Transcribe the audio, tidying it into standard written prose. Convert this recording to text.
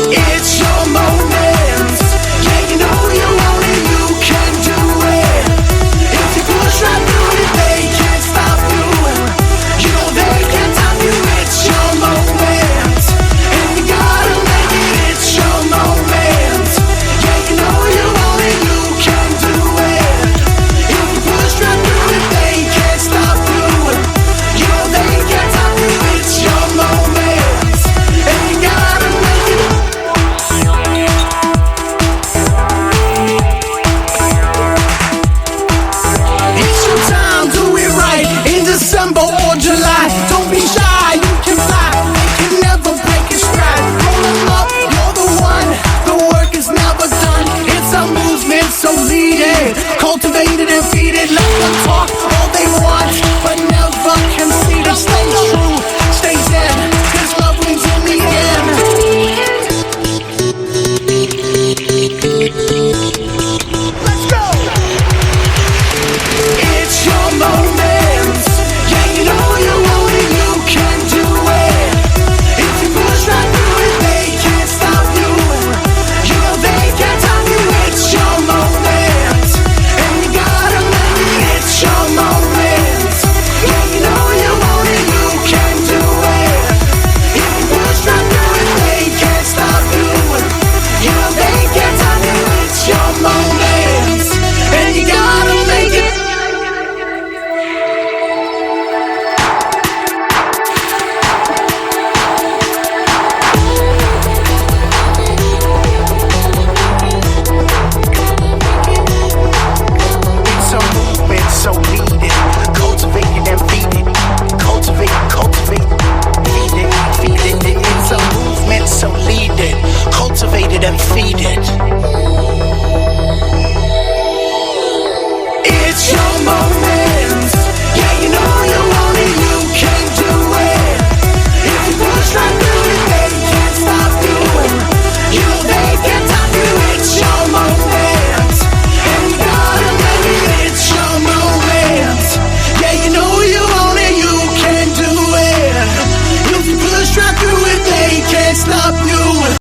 It's your moment. Yeah, you know you want it, you can do it. If you push right through it, they can't stop you. You know they can't stop you. It's your moment, and you gotta make it. It's your moment. Yeah, you know you want it, you can do it. If you push right through it, they can't stop you. You know they can't stop you. It's your moment, and you gotta make it. It's your time, do it right in December or July. Don't be shy, you can fly. They can never break your stride. Roll 'em up, you're the one. The work is never done. It's a movement, so lead it. Cultivate it and feed it. Let them talk all they want, but never concede it. Stay true, stay zen, 'cause love wins in the end. Let's go! It's your moment. Yeah, you know you want it, you can do it. If you push right through it, they can't stop you. You know they can't stop you. It's your moment, and you gotta make it. It's your moment. Yeah, you know you want it, you can do it. If you push right through it, they can't stop you. You know they can't stop you. It's your moment, and you gotta make it. It's a movement, so lead it. Cultivate it and feed it. Cultivate, feed it, feed it. It's a movement, so lead it. Cultivate it and feed it.